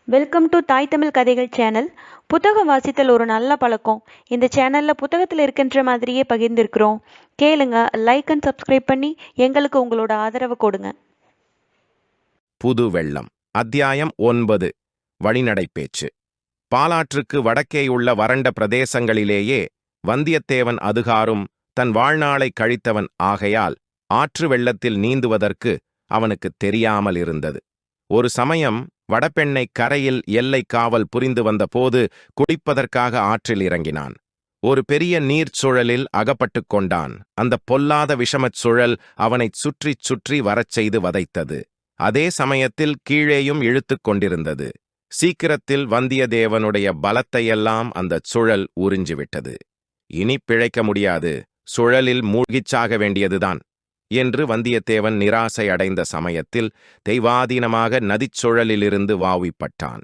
Welcome to தாய் தமிழ் கதைகள் channel. புத்தகம் வாசித்தல் ஒரு நல்ல பழக்கம். இந்த சேனலில் புத்தகத்தில் இருக்கின்ற மாதிரியே பகிர்ந்திருக்கிறோம். கேளுங்க, லைக் அண்ட் சப்ஸ்கிரைப் பண்ணி எங்களுக்கு உங்களோட ஆதரவு கொடுங்க. புது வெள்ளம். அத்தியாயம் 9. வழிநடை பேச்சு. பாலாற்றுக்கு வடக்கேயுள்ள வறண்ட பிரதேசங்களிலேயே வந்தியத்தேவன் அதுகாரும் தன் வாழ்நாளை கழித்தவன் ஆகையால் ஆற்று வெள்ளத்தில் நீந்துவதற்கு அவனுக்கு தெரியாமல் இருந்தது. ஒரு சமயம் வடபெண்ணை கரையில் எல்லை காவல் புரிந்து வந்த போது குடிப்பதற்காக ஆற்றில் இறங்கினான். ஒரு பெரிய நீர்ச் சுழலில் அகப்பட்டு கொண்டான். அந்த பொல்லாத விஷமச் சுழல் அவனைச் சுற்றிச் சுற்றி வரச் செய்து வதைத்தது. அதே சமயத்தில் கீழேயும் இழுத்துக் கொண்டிருந்தது. சீக்கிரத்தில் வந்தியத்தேவனுடைய பலத்தையெல்லாம் அந்தச் சுழல் உறிஞ்சிவிட்டது. இனி பிழைக்க முடியாது, சுழலில் மூழ்கிச் சாக வேண்டியதுதான் என்று வந்தியத்தேவன் நிராசை அடைந்த சமயத்தில் தெய்வாதீனமாக நதிச்சுழலிலிருந்து வாவிப்பட்டான்.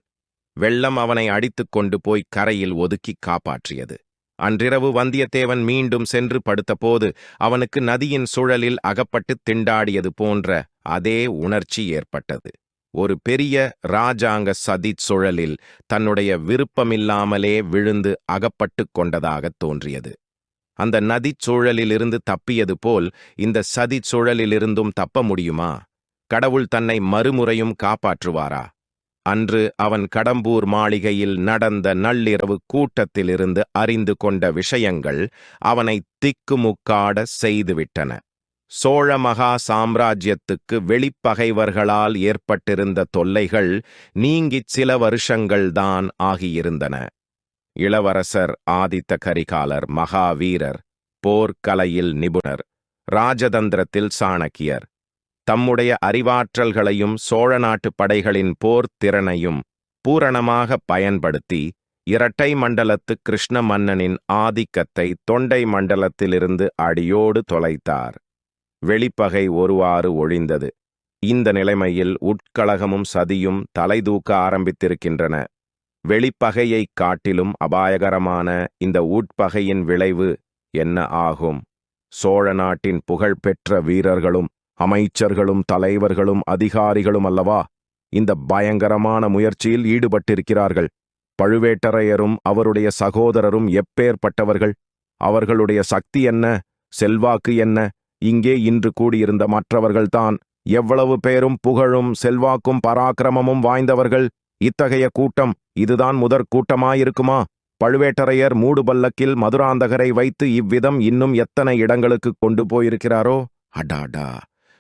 வெள்ளம் அவனை அடித்துக் கொண்டு போய் கரையில் ஒதுக்கி காப்பாற்றியது. அன்றிரவு வந்தியத்தேவன் மீண்டும் சென்று படுத்தபோது அவனுக்கு நதியின் சுழலில் அகப்பட்டு திண்டாடியது போன்ற அதே உணர்ச்சி ஏற்பட்டது. ஒரு பெரிய இராஜாங்க சதிச் சுழலில் தன்னுடைய விருப்பமில்லாமலே விழுந்து அகப்பட்டு கொண்டதாகத் தோன்றியது. அந்த நதிச் சூழலிலிருந்து தப்பியது போல் இந்த சதிச் சூழலிலிருந்தும் தப்ப முடியுமா? கடவுள் தன்னை மறுமுறையும் காப்பாற்றுவாரா? அன்று அவன் கடம்பூர் மாளிகையில் நடந்த நள்ளிரவு கூட்டத்திலிருந்து அறிந்து கொண்ட விஷயங்கள் அவனை திக்குமுக்காட செய்துவிட்டன. சோழ மகா சாம்ராஜ்யத்துக்கு வெளிப்பகைவர்களால் ஏற்பட்டிருந்த தொல்லைகள் நீங்கிச் சில வருஷங்கள்தான் ஆகியிருந்தன. இளவரசர் ஆதித்த கரிகாலர் மகாவீரர், போர்க்கலையில் நிபுணர், ராஜதந்திரத்தில் சாணக்கியர். தம்முடைய அறிவாற்றல்களையும் சோழ நாட்டு படைகளின் போர் திறனையும் பூரணமாக பயன்படுத்தி இரட்டை மண்டலத்து கிருஷ்ண மன்னனின் ஆதிக்கத்தை தொண்டை மண்டலத்திலிருந்து அடியோடு தொலைத்தார். வெளிப்பகை ஒருவாறு ஒழிந்தது. இந்த நிலைமையில் உட்கலகமும் சதியும் தலைதூக்க ஆரம்பித்திருக்கின்றன. வெளிப்பகையைக் காட்டிலும் அபாயகரமான இந்த உட்பகையின் விளைவு என்ன ஆகும்? சோழ நாட்டின் புகழ்பெற்ற வீரர்களும் அமைச்சர்களும் தலைவர்களும் அதிகாரிகளும் அல்லவா இந்த பயங்கரமான முயற்சியில் ஈடுபட்டிருக்கிறார்கள். பழுவேட்டரையரும் அவருடைய சகோதரரும் எப்பேற்பட்டவர்கள்? அவர்களுடைய சக்தி என்ன, செல்வாக்கு என்ன? இங்கே இன்று கூடியிருந்த மற்றவர்கள்தான் எவ்வளவு பேரும் புகழும் செல்வாக்கும் பராக்கிரமமும் வாய்ந்தவர்கள். இத்தகைய கூட்டம் இதுதான் முதற் கூட்டமாயிருக்குமா? பழுவேட்டரையர் மூடுபல்லக்கில் மதுராந்தகரை வைத்து இவ்விதம் இன்னும் எத்தனை இடங்களுக்கு கொண்டு போயிருக்கிறாரோ? அடாடா,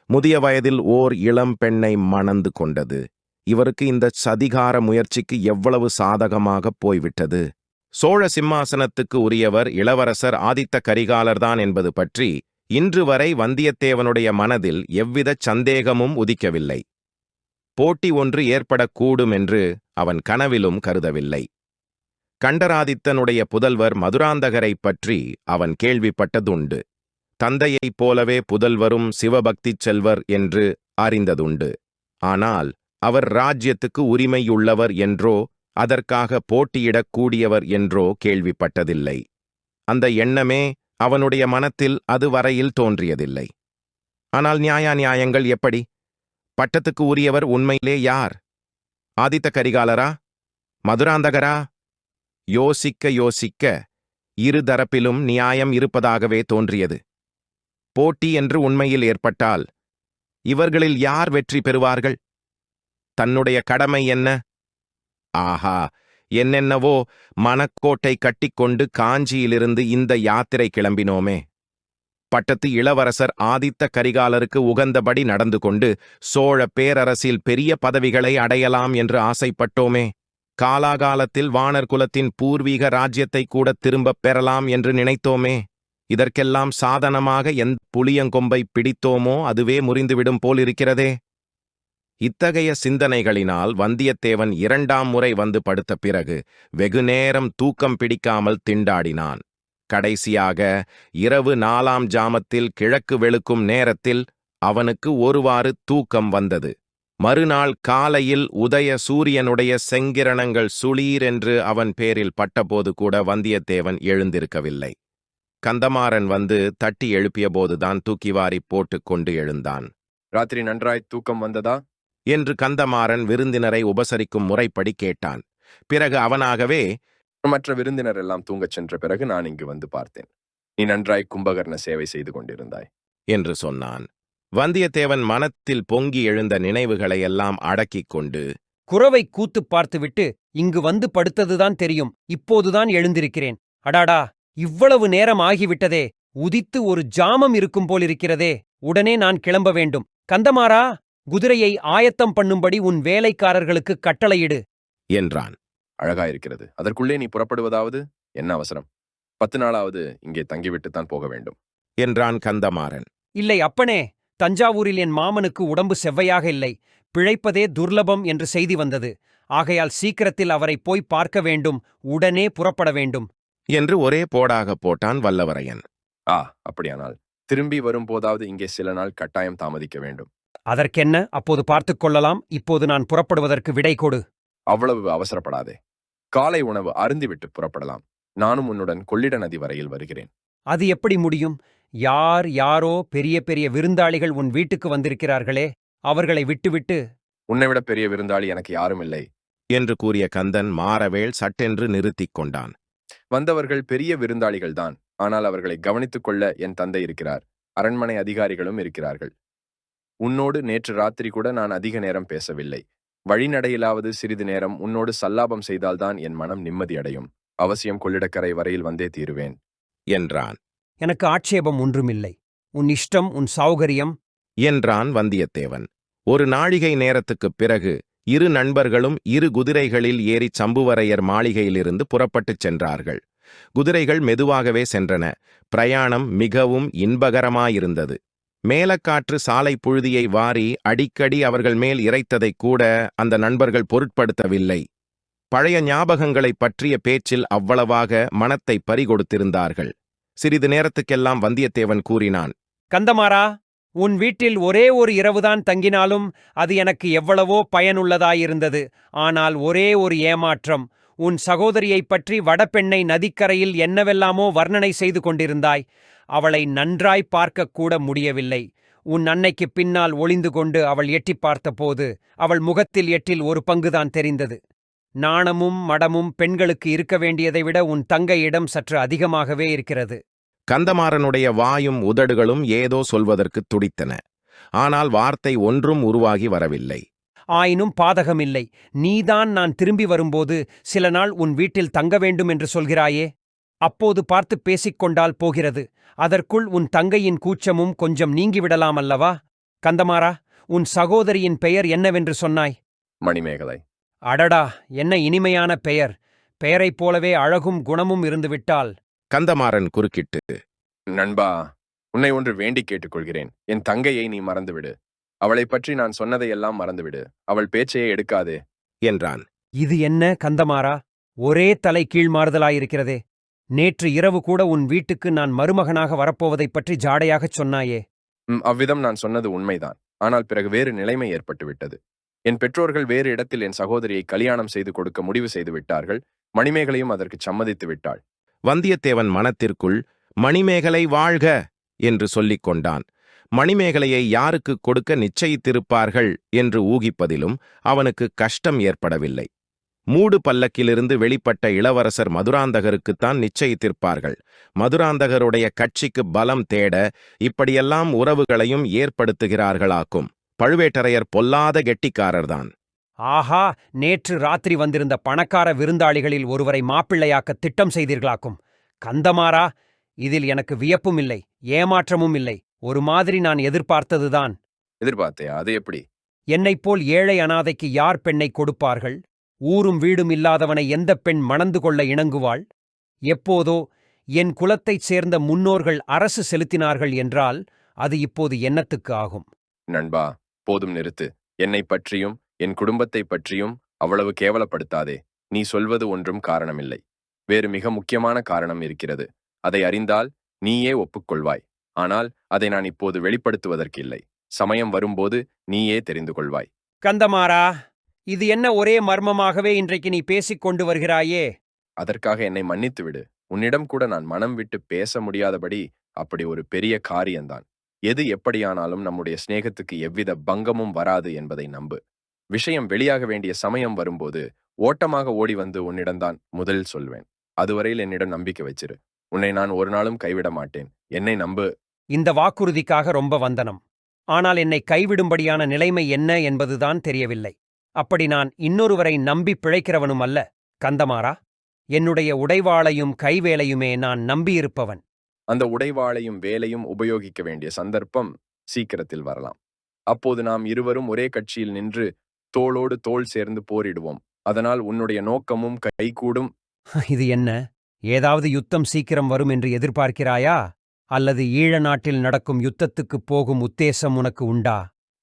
முதிய வயதில் ஓர் இளம் பெண்ணை மணந்து கொண்டது. இவருக்கு இந்த சதிகார முயற்சிக்கு எவ்வளவு சாதகமாக போய்விட்டது. சோழ சிம்மாசனத்துக்கு உரியவர் இளவரசர் ஆதித்த கரிகாலர்தான் என்பது பற்றி இன்று வரை வந்தியத்தேவனுடைய மனதில் எவ்வித சந்தேகமும் உதிக்கவில்லை. போட்டி ஒன்று ஏற்படக்கூடும் என்று அவன் கனவிலும் கருதவில்லை. கண்டராதித்தனுடைய புதல்வர் மதுராந்தகரைப் பற்றி அவன் கேள்விப்பட்டதுண்டு. தந்தையைப் போலவே புதல்வரும் சிவபக்திச் செல்வர் என்று அறிந்ததுண்டு. ஆனால் அவர் ராஜ்யத்துக்கு உரிமையுள்ளவர் என்றோ அதற்காக போட்டியிடக்கூடியவர் என்றோ கேள்விப்பட்டதில்லை. அந்த எண்ணமே அவனுடைய மனத்தில் அதுவரையில் தோன்றியதில்லை. ஆனால் நியாயங்கள் எப்படி? பட்டத்துக்கு உரியவர் உண்மையிலே யார்? ஆதித்த கரிகாலரா, மதுராந்தகரா? யோசிக்க இருதரப்பிலும் நியாயம் இருப்பதாகவே தோன்றியது. போட்டி என்று உண்மையில் ஏற்பட்டால் இவர்களில் யார் வெற்றி பெறுவார்கள்? தன்னுடைய கடமை என்ன? ஆஹா, என்னென்னவோ மனக்கோட்டை கட்டிக்கொண்டு காஞ்சியிலிருந்து இந்த யாத்திரை கிளம்பினோமே. பட்டத்து இளவரசர் ஆதித்த கரிகாலருக்கு உகந்தபடி நடந்து கொண்டு சோழ பேரரசில் பெரிய பதவிகளை அடையலாம் என்று ஆசைப்பட்டோமே. காலாகாலத்தில் வானர் குலத்தின் பூர்வீக ராஜ்யத்தை கூட திரும்பப் பெறலாம் என்று நினைத்தோமே. இதற்கெல்லாம் சாதனமாக எந்த புளியங்கொம்பை பிடித்தோமோ அதுவே முறிந்துவிடும் போலிருக்கிறதே. இத்தகைய சிந்தனைகளினால் வந்தியத்தேவன் 2ஆம் முறை வந்து படுத்த பிறகு வெகுநேரம் தூக்கம் பிடிக்காமல் திண்டாடினான். கடைசியாக இரவு 4ஆம் ஜாமத்தில் கிழக்கு வெளுக்கும் நேரத்தில் அவனுக்கு ஒருவாறு தூக்கம் வந்தது. மறுநாள் காலையில் உதய சூரியனுடைய செங்கிரணங்கள் சுளீரென்று அவன் பேரில் பட்டபோது கூட வந்தியத்தேவன் எழுந்திருக்கவில்லை. கந்தமாறன் வந்து தட்டி எழுப்பிய போதுதான் தூக்கிவாரி போட்டு கொண்டு எழுந்தான். ராத்திரி நன்றாய் தூக்கம் வந்ததா? என்று கந்தமாறன் விருந்தினரை உபசரிக்கும் முறைப்படி கேட்டான். பிறகு அவனாகவே, மற்ற விருந்தினர் எல்லாம் தூங்கச் சென்ற பிறகு நான் இங்கு வந்து பார்த்தேன். நீ நன்றாய் கும்பகர்ண சேவை செய்து கொண்டிருந்தாய் என்று சொன்னான். வந்தியத்தேவன் மனத்தில் பொங்கி எழுந்த நினைவுகளை எல்லாம் அடக்கிக் கொண்டு, குறவை கூத்து பார்த்துவிட்டு இங்கு வந்து படுத்ததுதான் தெரியும். இப்போதுதான் எழுந்திருக்கிறேன். அடாடா, இவ்வளவு நேரம் ஆகிவிட்டதே. உதித்து ஒரு ஜாமம் இருக்கும் போலிருக்கிறதே. உடனே நான் கிளம்ப வேண்டும். கந்தமாறா, குதிரையை ஆயத்தம் பண்ணும்படி உன் வேலைக்காரர்களுக்கு கட்டளையிடு என்றான். அழகாயிருக்கிறது. அதற்குள்ளே நீ புறப்படுவதாவது? என்ன அவசரம்? 10 நாளாவது இங்கே தங்கிவிட்டுத்தான் போக வேண்டும் என்றான் கந்தமாறன். இல்லை அப்பனே, தஞ்சாவூரில் என் மாமனுக்கு உடம்பு செவ்வையாக இல்லை. பிழைப்பதே துர்லபம் என்று செய்தி வந்தது. ஆகையால் சீக்கிரத்தில் அவரை போய் பார்க்க வேண்டும். உடனே புறப்பட வேண்டும் என்று ஒரே போடாக போட்டான் வல்லவரையன். அப்படியானால் திரும்பி வரும்போதாவது இங்கே சில நாள் கட்டாயம் தாமதிக்க வேண்டும். அதற்கென்ன, அப்போது பார்த்துக் கொள்ளலாம். இப்போது நான் புறப்படுவதற்கு விடை கொடு. அவ்வளவு அவசரப்படாதே. காலை உணவு அருந்திவிட்டு புறப்படலாம். நானும் உன்னுடன் கொள்ளிட நதி வரையில் வருகிறேன். அது எப்படி முடியும்? யாரோ பெரிய பெரிய விருந்தாளிகள் உன் வீட்டுக்கு வந்திருக்கிறார்களே, அவர்களை விட்டுவிட்டு? உன்னைவிட பெரிய விருந்தாளி எனக்கு யாரும் இல்லை என்று கூறிய கந்தன் மாறவேள் சட்டென்று நிறுத்திக் கொண்டான். வந்தவர்கள் பெரிய விருந்தாளிகள்தான். ஆனால் அவர்களை கவனித்துக் கொள்ள என் தந்தை இருக்கிறார். அரண்மனை அதிகாரிகளும் இருக்கிறார்கள். உன்னோடு நேற்று ராத்திரி கூட நான் அதிக நேரம் பேசவில்லை. வழிநடையிலாவது சிறிது நேரம் உன்னோடு சல்லாபம் செய்தால்தான் என் மனம் நிம்மதியடையும். அவசியம் கொள்ளிடக்கரை வரையில் வந்தே தீருவேன் என்றான். எனக்கு ஆட்சேபம் ஒன்றுமில்லை. உன் இஷ்டம், உன் சௌகரியம் என்றான் வந்தியத்தேவன். ஒரு நாழிகை நேரத்துக்குப் பிறகு 2 நண்பர்களும் 2 குதிரைகளில் ஏறிச் சம்புவரையர் மாளிகையிலிருந்து புறப்பட்டுச் சென்றார்கள். குதிரைகள் மெதுவாகவே சென்றன. பிரயாணம் மிகவும் இன்பகரமாயிருந்தது. மேலக்காற்று சாலை புழுதியை வாரி அடிக்கடி அவர்கள் மேல் இறைத்ததைக் கூட அந்த நண்பர்கள் பொருட்படுத்தவில்லை. பழைய ஞாபகங்களைப் பற்றிய பேச்சில் அவ்வளவாக மனத்தை பறிகொடுத்திருந்தார்கள். சிறிது நேரத்துக்கெல்லாம் வந்தியத்தேவன் கூறினான். கந்தமாறா, உன் வீட்டில் ஒரே ஒரு இரவுதான் தங்கினாலும் அது எனக்கு எவ்வளவோ பயனுள்ளதாயிருந்தது. ஆனால் ஒரே ஒரு ஏமாற்றம். உன் சகோதரியைப் பற்றி வடபெண்ணை நதிக்கரையில் என்னவெல்லாமோ வர்ணனை செய்து கொண்டிருந்தாய். அவளை நன்றாய் பார்க்கக்கூட முடியவில்லை. உன் அன்னைக்குப் பின்னால் ஒளிந்து கொண்டு அவள் எட்டிப் பார்த்தபோது அவள் முகத்தில் 8 ஒரு பங்குதான் தெரிந்தது. நாணமும் மடமும் பெண்களுக்கு இருக்க வேண்டியதை விட உன் தங்கையிடம் சற்று அதிகமாகவே இருக்கிறது. கந்தமாறனுடைய வாயும் உதடுகளும் ஏதோ சொல்வதற்குத் துடித்தன. ஆனால் வார்த்தை ஒன்றும் உருவாகி வரவில்லை. ஆயினும் பாதகமில்லை. நீதான் நான் திரும்பி வரும்போது சில நாள் உன் வீட்டில் தங்க வேண்டும் என்று சொல்கிறாயே, அப்போது பார்த்து பேசிக்கொண்டால் போகிறது. அதற்குள் உன் தங்கையின் கூச்சமும் கொஞ்சம் நீங்கிவிடலாம் அல்லவா? கந்தமாறா, உன் சகோதரியின் பெயர் என்னவென்று சொன்னாய்? மணிமேகலை. அடடா, என்ன இனிமையான பெயர்! பெயரைப் போலவே அழகும் குணமும் இருந்துவிட்டால். கந்தமாறன் குறுக்கிட்டு, நண்பா, உன்னை ஒன்று வேண்டிக் கேட்டுக்கொள்கிறேன். என் தங்கையை நீ மறந்துவிடு. அவளைப் பற்றி நான் சொன்னதையெல்லாம் மறந்துவிடு. அவள் பேச்சையே எடுக்காதே என்றான். இது என்ன கந்தமாறா, ஒரே தலை கீழ்மாறுதலாயிருக்கிறதே. நேற்று இரவு கூட உன் வீட்டுக்கு நான் மருமகனாக வரப்போவதைப் பற்றி ஜாடையாகச் சொன்னாயே. அவ்விதம் நான் சொன்னது உண்மைதான். ஆனால் பிறகு வேறு நிலைமை ஏற்பட்டுவிட்டது. என் பெற்றோர்கள் வேறு இடத்தில் என் சகோதரியை கல்யாணம் செய்து கொடுக்க முடிவு செய்து விட்டார்கள். மணிமேகலையும் அதற்கு சம்மதித்து விட்டாள். வந்தியத்தேவன் மனத்திற்குள் மணிமேகலை வாழ்க என்று சொல்லிக் கொண்டான். மணிமேகலையை யாருக்கு கொடுக்க நிச்சயித்திருப்பார்கள் என்று ஊகிப்பதிலும் அவனுக்கு கஷ்டம் ஏற்படவில்லை. மூடு பல்லக்கிலிருந்து வெளிப்பட்ட இளவரசர் மதுராந்தகருக்குத்தான் நிச்சயித்திருப்பார்கள். மதுராந்தகருடைய கட்சிக்கு பலம் தேட இப்படியெல்லாம் உறவுகளையும் ஏற்படுத்துகிறார்களாக்கும். பழுவேட்டரையர் பொல்லாத கெட்டிக்காரர்தான். ஆஹா, நேற்று ராத்திரி வந்திருந்த பணக்கார விருந்தாளிகளில் ஒருவரை மாப்பிள்ளையாக்க திட்டம் செய்தீர்களாக்கும். கந்தமாறா, இதில் எனக்கு வியப்பும் இல்லை, ஏமாற்றமும் இல்லை. ஒரு மாதிரி நான் எதிர்பார்த்ததுதான். எதிர்பார்த்தையா? அது எப்படி? என்னைப்போல் ஏழை அனாதைக்கு யார் பெண்ணை கொடுப்பார்கள்? ஊரும் வீடும் இல்லாதவனை எந்த பெண் மணந்து கொள்ள இணங்குவாள்? எப்போதோ என் குலத்தைச் சேர்ந்த முன்னோர்கள் அரசு செலுத்தினார்கள் என்றால் அது இப்போது என்னத்துக்கு ஆகும்? நண்பா, போதும் நிறுத்து. என்னை பற்றியும் என் குடும்பத்தை பற்றியும் அவ்வளவு கேவலப்படுத்தாதே. நீ சொல்வது ஒன்றும் காரணமில்லை. வேறு மிக முக்கியமான காரணம் இருக்கிறது. அதை அறிந்தால் நீயே ஒப்புக்கொள்வாய். ஆனால் அதை நான் இப்போது வெளிப்படுத்துவதற்கில்லை. சமயம் வரும்போது நீயே தெரிந்து கொள்வாய். கந்தமாறா, இது என்ன ஒரே மர்மமாகவே இன்றைக்கு நீ பேசிக் கொண்டு வருகிறாயே? அதற்காக என்னை மன்னித்துவிடு. உன்னிடம் கூட நான் மனம் விட்டு பேச முடியாதபடி அப்படி ஒரு பெரிய காரியம்தான். எது எப்படியானாலும் நம்முடைய சிநேகத்துக்கு எவ்வித பங்கமும் வராது என்பதை நம்பு. விஷயம் வெளியாக வேண்டிய சமயம் வரும்போது ஓட்டமாக ஓடி வந்து உன்னிடம்தான் முதலில் சொல்வேன். அதுவரையில் என்னிடம் நம்பிக்கை வச்சிரு. உன்னை நான் ஒரு நாளும் கைவிட மாட்டேன். என்னை நம்பு. இந்த வாக்குறுதிக்காக ரொம்ப வந்தனம். ஆனால் என்னை கைவிடும்படியான நிலைமை என்ன என்பதுதான் தெரியவில்லை. அப்படி நான் இன்னொருவரை நம்பி பிழைக்கிறவனும் அல்ல. கந்தமாறா, என்னுடைய உடைவாளையும் கைவேலையுமே நான் நம்பியிருப்பவன். அந்த உடைவாளையும் வேலையும் உபயோகிக்க வேண்டிய சந்தர்ப்பம் சீக்கிரத்தில் வரலாம். அப்போது நாம் இருவரும் ஒரே கட்சியில் நின்று தோளோடு தோள் சேர்ந்து போரிடுவோம். அதனால் உன்னுடைய நோக்கமும் கைகூடும். இது என்ன? ஏதாவது யுத்தம் சீக்கிரம் வரும் என்று எதிர்பார்க்கிறாயா? அல்லது ஈழ நாட்டில் நடக்கும் யுத்தத்துக்குப் போகும் உத்தேசம் உனக்கு உண்டா?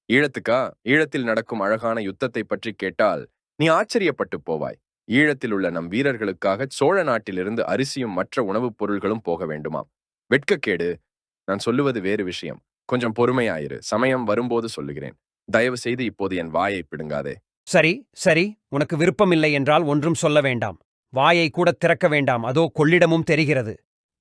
ஈழத்துக்கா? ஈழத்தில் நடக்கும் அழகான யுத்தத்தை பற்றி கேட்டால் நீ ஆச்சரியப்பட்டு போவாய். ஈழத்தில் உள்ள நம் வீரர்களுக்காக சோழ நாட்டிலிருந்து அரிசியும் மற்ற உணவுப் பொருள்களும் போக வேண்டுமாம். வெட்கக்கேடு. நான் சொல்லுவது வேறு விஷயம். கொஞ்சம் பொறுமையாயிரு. சமயம் வரும்போது சொல்லுகிறேன். தயவு செய்து இப்போது என் வாயை பிடுங்காதே. சரி, சரி, உனக்கு விருப்பமில்லை என்றால் ஒன்றும் சொல்ல வேண்டாம். வாயை கூட திறக்க வேண்டாம். அதோ கொள்ளிடமும் தெரிகிறது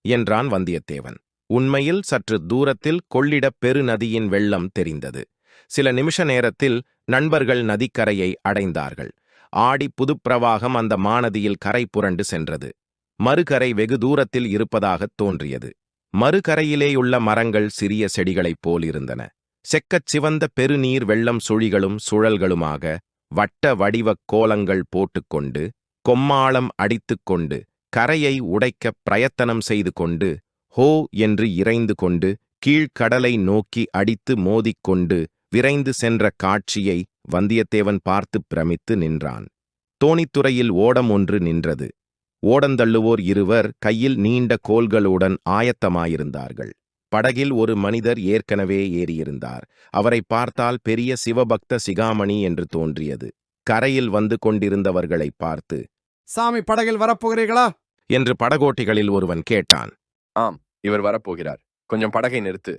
என்றான் வந்தியத்தேவன். உண்மையில் சற்று தூரத்தில் கொள்ளிடப் பெருநதியின் வெள்ளம் தெரிந்தது. சில நிமிஷ நேரத்தில் நண்பர்கள் நதிக்கரையை அடைந்தார்கள். ஆடி புதுப்பிரவாகம் அந்த மாநதியில் கரை புரண்டு சென்றது. மறுகரை வெகு தூரத்தில் இருப்பதாகத் தோன்றியது. மறுகரையிலேயுள்ள மரங்கள் சிறிய செடிகளைப் போலிருந்தன. செக்கச் சிவந்த பெருநீர் வெள்ளம் சுழிகளும் சுழல்களுமாக வட்ட வடிவக் கோலங்கள் போட்டுக்கொண்டு கொம்மாளம் அடித்துக்கொண்டு கரையை உடைக்கப் பிரயத்தனம் செய்து கொண்டு ஹோ என்று இரைந்து கொண்டு கீழ்க்கடலை நோக்கி அடித்து மோதிக்கொண்டு விரைந்து சென்ற காட்சியை வந்தியத்தேவன் பார்த்து பிரமித்து நின்றான். தோணித்துறையில் ஓடம் ஒன்று நின்றது. ஓடந்தள்ளுவோர் இருவர் கையில் நீண்ட கோல்களுடன் ஆயத்தமாயிருந்தார்கள். படகில் ஒரு மனிதர் ஏற்கனவே ஏறியிருந்தார். அவரை பார்த்தால் பெரிய சிவபக்த சிகாமணி என்று தோன்றியது. கரையில் வந்து கொண்டிருந்தவர்களை பார்த்து, சாமி, படகில் வரப்போகிறீர்களா என்று படகோட்டிகளில் ஒருவன் கேட்டான். ஆம், இவர் வரப்போகிறார். கொஞ்சம் படகை நிறுத்து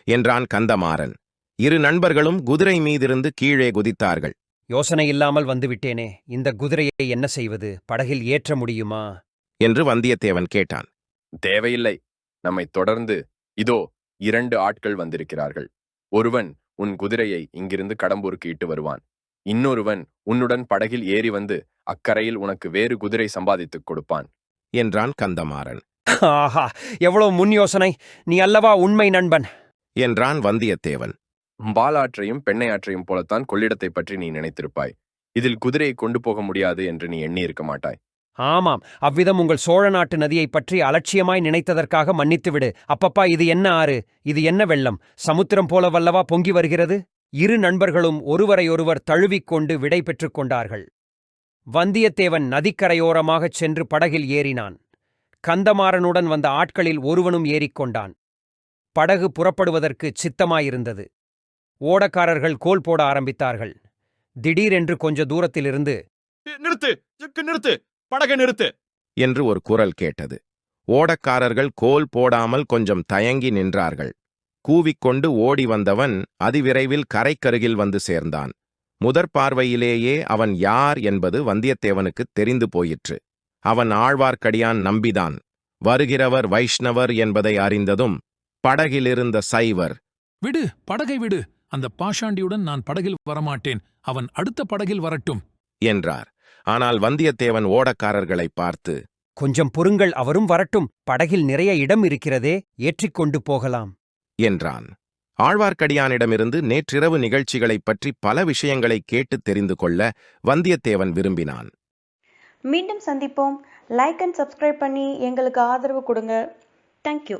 என்றான் கந்தமாறன். இரு நண்பர்களும் குதிரை மீதிருந்து கீழே குதித்தார்கள். யோசனை இல்லாமல் வந்துவிட்டேனே. இந்த குதிரையை என்ன செய்வது? படகில் ஏற்ற முடியுமா? என்று வந்தியத்தேவன் கேட்டான். தேவையில்லை. நம்மை தொடர்ந்து இதோ 2 ஆட்கள் வந்திருக்கிறார்கள். ஒருவன் உன் குதிரையை இங்கிருந்து கடம்பூருக்கு இட்டு வருவான். இன்னொருவன் உன்னுடன் படகில் ஏறி வந்து அக்கரையில் உனக்கு வேறு குதிரை சம்பாதித்துக் கொடுப்பான் என்றான் கந்தமாறன். ஆஹா, எவ்வளவு முன் யோசனை! நீ அல்லவா உண்மை நண்பன் என்றான் வந்தியத்தேவன். பாலாற்றையும் பெண்ணையாற்றையும் போலத்தான் கொள்ளிடத்தை பற்றி நீ நினைத்திருப்பாய். இதில் குதிரையை கொண்டு போக முடியாது என்று நீ எண்ணியிருக்க மாட்டாய். ஆமாம், அவ்விதம் உங்கள் சோழ நாட்டு நதியைப் பற்றி அலட்சியமாய் நினைத்ததற்காக மன்னித்துவிடு. அப்பப்பா, இது என்ன ஆறு? இது என்ன வெள்ளம்? சமுத்திரம் போல வல்லவா பொங்கி வருகிறது? இரு நண்பர்களும் ஒருவரையொருவர் தழுவிக்கொண்டு விடை பெற்றுக் கொண்டார்கள். வந்தியத்தேவன் நதிக்கரையோரமாகச் சென்று படகில் ஏறினான். கந்தமாறனுடன் வந்த ஆட்களில் ஒருவனும் ஏறிக்கொண்டான். படகு புறப்படுவதற்கு சித்தமாயிருந்தது. ஓடக்காரர்கள் கோல் போட ஆரம்பித்தார்கள். திடீரென்று கொஞ்ச தூரத்திலிருந்து, நிறுத்து, நிறுத்து, படகை நிறுத்து என்று ஒரு குரல் கேட்டது. ஓடக்காரர்கள் கோல் போடாமல் கொஞ்சம் தயங்கி நின்றார்கள். கூவிக்கொண்டு ஓடி வந்தவன் அதிவிரைவில் கரைக்கருகில் வந்து சேர்ந்தான். முதற் பார்வையிலேயே அவன் யார் என்பது வந்தியத்தேவனுக்குத் தெரிந்து போயிற்று. அவன் ஆழ்வார்க்கடியான் நம்பிதான். வருகிறவர் வைஷ்ணவர் என்பதை அறிந்ததும் படகிலிருந்த சைவர், விடு, படகை விடு. அந்த பாஷாண்டியுடன் நான் படகில் வரமாட்டேன். அவன் அடுத்த படகில் வரட்டும் என்றார். ஆனால் வந்தியத்தேவன் ஓடக்காரர்களைப் பார்த்து, கொஞ்சம் பொறுங்கள், அவரும் வரட்டும். படகில் நிறைய இடம் இருக்கிறதே, ஏற்றிக்கொண்டு போகலாம் என்றான். ஆழ்வார்க்கடியானிடமிருந்து நேற்றிரவு நிகழ்ச்சிகளைப் பற்றி பல விஷயங்களைக் கேட்டுத் தெரிந்து கொள்ள வந்தியத்தேவன் விரும்பினான். மீண்டும் சந்திப்போம். லைக் அண்ட் சப்ஸ்கிரைப் பண்ணி எங்களுக்கு ஆதரவு கொடுங்க. தேங்க்யூ.